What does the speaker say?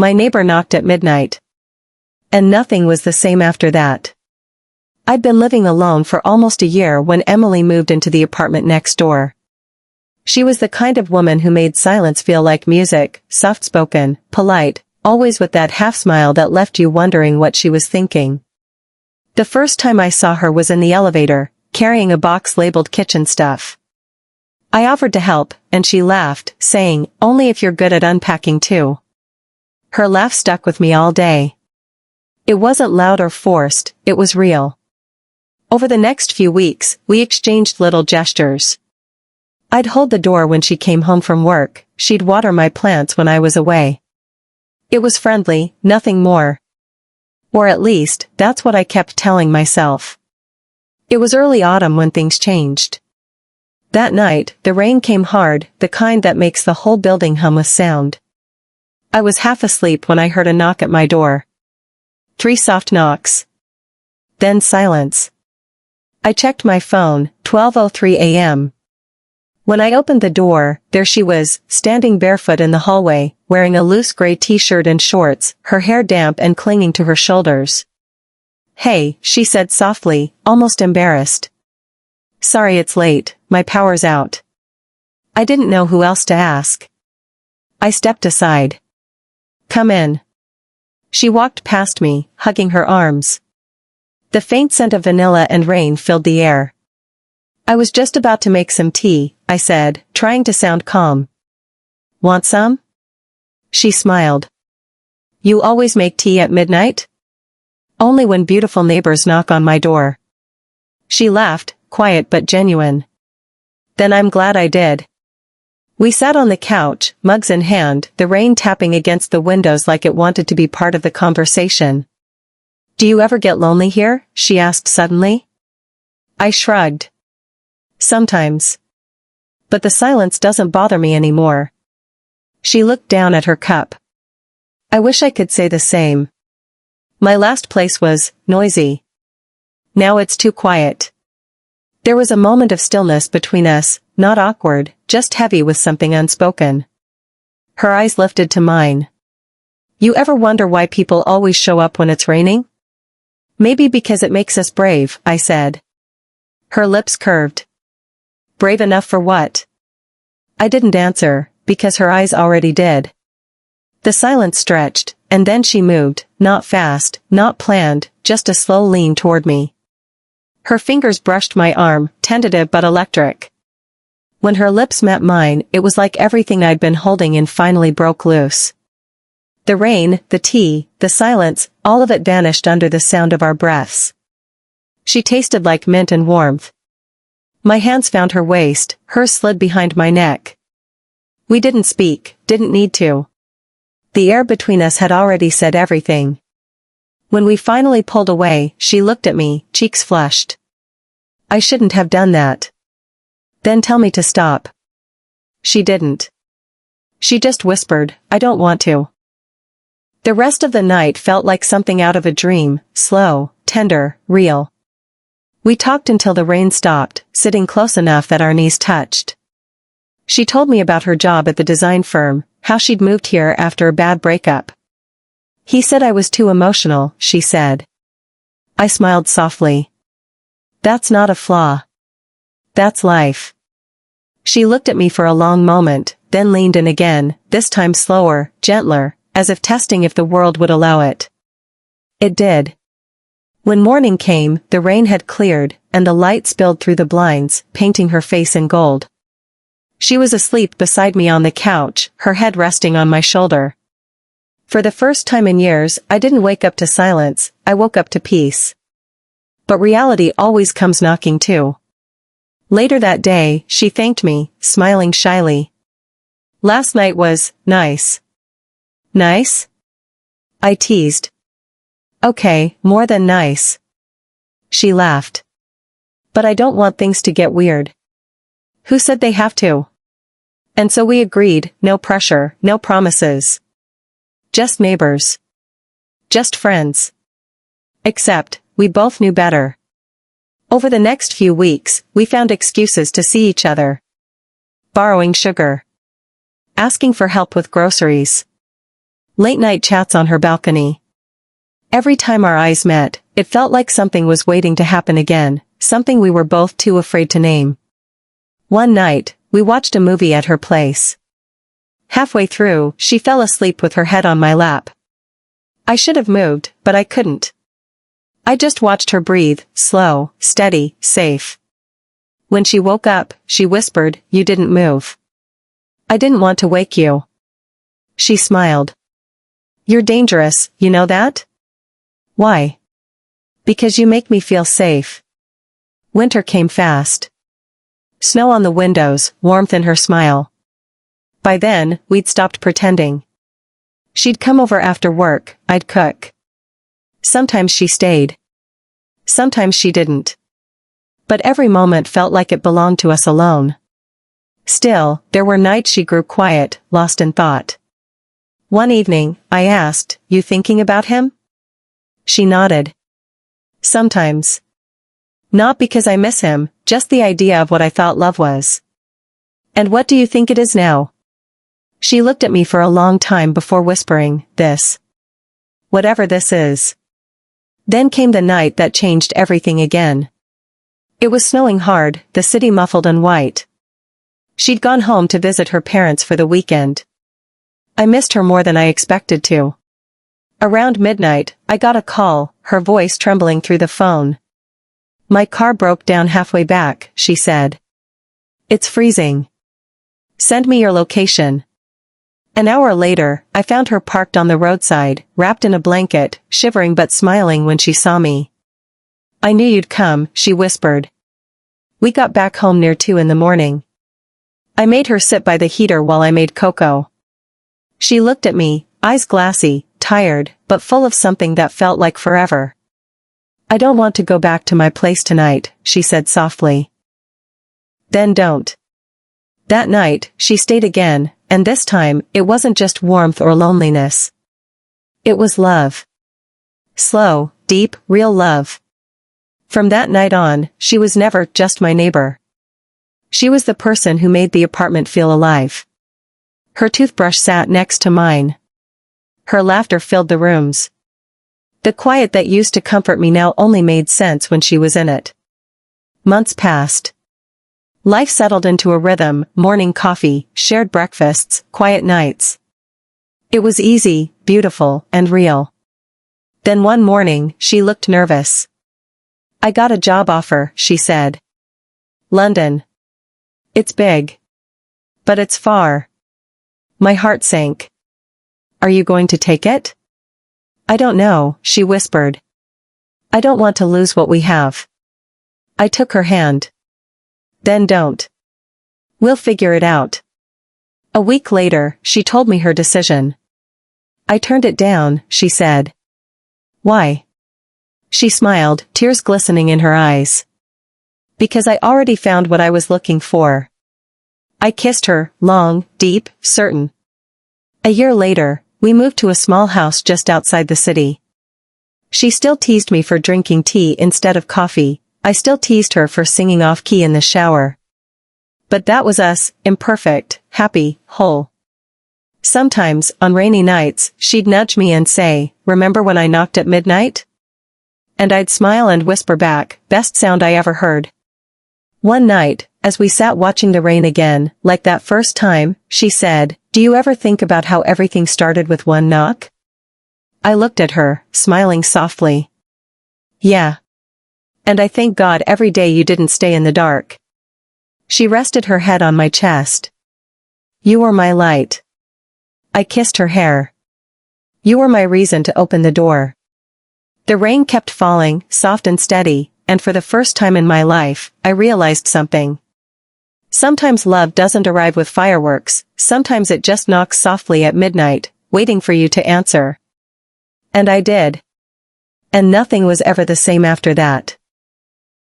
my neighbor knocked at midnight. And nothing was the same after that. I'd been living alone for almost a year when Emily moved into the apartment next door. She was the kind of woman who made silence feel like music, soft-spoken, polite, always with that half-smile that left you wondering what she was thinking. The first time I saw her was in the elevator, carrying a box labeled kitchen stuff. I offered to help, and she laughed, saying, "Only if you're good at unpacking too." Her laugh stuck with me all day. It wasn't loud or forced, it was real. Over the next few weeks, we exchanged little gestures. I'd hold the door when she came home from work, she'd water my plants when I was away. It was friendly, nothing more. Or at least, that's what I kept telling myself. It was early autumn when things changed. That night, the rain came hard, the kind that makes the whole building hum with sound. I was half asleep when I heard a knock at my door. 3 soft knocks. Then silence. I checked my phone, 12:03 a.m. When I opened the door, there she was, standing barefoot in the hallway, wearing a loose gray t-shirt and shorts, her hair damp and clinging to her shoulders. "Hey," she said softly, almost embarrassed. "Sorry it's late, my power's out." I didn't know who else to ask. I stepped aside. "Come in." She walked past me, hugging her arms. The faint scent of vanilla and rain filled the air. "I was just about to make some tea," I said, trying to sound calm. "Want some?" She smiled. "You always make tea at midnight?" "Only when beautiful neighbors knock on my door." She laughed, quiet but genuine. "Then I'm glad I did." We sat on the couch, mugs in hand, the rain tapping against the windows like it wanted to be part of the conversation. "Do you ever get lonely here?" she asked suddenly. I shrugged. "Sometimes. But the silence doesn't bother me anymore." She looked down at her cup. "I wish I could say the same. My last place was noisy. Now it's too quiet." There was a moment of stillness between us, not awkward, just heavy with something unspoken. Her eyes lifted to mine. "You ever wonder why people always show up when it's raining?" "Maybe because it makes us brave," I said. Her lips curved. "Brave enough for what?" I didn't answer, because her eyes already did. The silence stretched, and then she moved, not fast, not planned, just a slow lean toward me. Her fingers brushed my arm, tentative but electric. When her lips met mine, it was like everything I'd been holding in finally broke loose. The rain, the tea, the silence, all of it vanished under the sound of our breaths. She tasted like mint and warmth. My hands found her waist, hers slid behind my neck. We didn't speak, didn't need to. The air between us had already said everything. When we finally pulled away, she looked at me, cheeks flushed. "I shouldn't have done that." "Then tell me to stop." She didn't. She just whispered, "I don't want to." The rest of the night felt like something out of a dream, slow, tender, real. We talked until the rain stopped, sitting close enough that our knees touched. She told me about her job at the design firm, how she'd moved here after a bad breakup. "He said I was too emotional," she said. I smiled softly. "That's not a flaw. That's life." She looked at me for a long moment, then leaned in again, this time slower, gentler, as if testing if the world would allow it. It did. When morning came, the rain had cleared, and the light spilled through the blinds, painting her face in gold. She was asleep beside me on the couch, her head resting on my shoulder. For the first time in years, I didn't wake up to silence, I woke up to peace. But reality always comes knocking too. Later that day, she thanked me, smiling shyly. "Last night was nice." "Nice?" I teased. "Okay, more than nice." She laughed. "But I don't want things to get weird." "Who said they have to?" And so we agreed, no pressure, no promises. Just neighbors. Just friends. Except, we both knew better. Over the next few weeks, we found excuses to see each other. Borrowing sugar. Asking for help with groceries. Late-night chats on her balcony. Every time our eyes met, it felt like something was waiting to happen again, something we were both too afraid to name. One night, we watched a movie at her place. Halfway through, she fell asleep with her head on my lap. I should have moved, but I couldn't. I just watched her breathe, slow, steady, safe. When she woke up, she whispered, "You didn't move. I didn't want to wake you." She smiled. "You're dangerous, you know that?" "Why?" "Because you make me feel safe." Winter came fast. Snow on the windows, warmth in her smile. By then, we'd stopped pretending. She'd come over after work, I'd cook. Sometimes she stayed. Sometimes she didn't. But every moment felt like it belonged to us alone. Still, there were nights she grew quiet, lost in thought. One evening, I asked, "You thinking about him?" She nodded. "Sometimes. Not because I miss him, just the idea of what I thought love was." "And what do you think it is now?" She looked at me for a long time before whispering, "This. Whatever this is." Then came the night that changed everything again. It was snowing hard, the city muffled and white. She'd gone home to visit her parents for the weekend. I missed her more than I expected to. Around midnight, I got a call, her voice trembling through the phone. "My car broke down halfway back," she said. "It's freezing. Send me your location." An hour later, I found her parked on the roadside, wrapped in a blanket, shivering but smiling when she saw me. "I knew you'd come," she whispered. We got back home near 2 in the morning. I made her sit by the heater while I made cocoa. She looked at me, eyes glassy, tired, but full of something that felt like forever. "I don't want to go back to my place tonight," she said softly. "Then don't." That night, she stayed again, and this time, it wasn't just warmth or loneliness. It was love. Slow, deep, real love. From that night on, she was never just my neighbor. She was the person who made the apartment feel alive. Her toothbrush sat next to mine. Her laughter filled the rooms. The quiet that used to comfort me now only made sense when she was in it. Months passed. Life settled into a rhythm, morning coffee, shared breakfasts, quiet nights. It was easy, beautiful, and real. Then one morning, she looked nervous. "I got a job offer," she said. "London. It's big. But it's far." My heart sank. "Are you going to take it?" "I don't know," she whispered. "I don't want to lose what we have." I took her hand. "Then don't. We'll figure it out." A week later, she told me her decision. "I turned it down," she said. "Why?" She smiled, tears glistening in her eyes. "Because I already found what I was looking for." I kissed her, long, deep, certain. A year later, we moved to a small house just outside the city. She still teased me for drinking tea instead of coffee. I still teased her for singing off-key in the shower. But that was us, imperfect, happy, whole. Sometimes, on rainy nights, she'd nudge me and say, "Remember when I knocked at midnight?" And I'd smile and whisper back, "Best sound I ever heard." One night, as we sat watching the rain again, like that first time, she said, "Do you ever think about how everything started with one knock?" I looked at her, smiling softly. "Yeah. And I thank God every day you didn't stay in the dark." She rested her head on my chest. "You were my light." I kissed her hair. "You were my reason to open the door." The rain kept falling, soft and steady, and for the first time in my life, I realized something. Sometimes love doesn't arrive with fireworks, sometimes it just knocks softly at midnight, waiting for you to answer. And I did. And nothing was ever the same after that.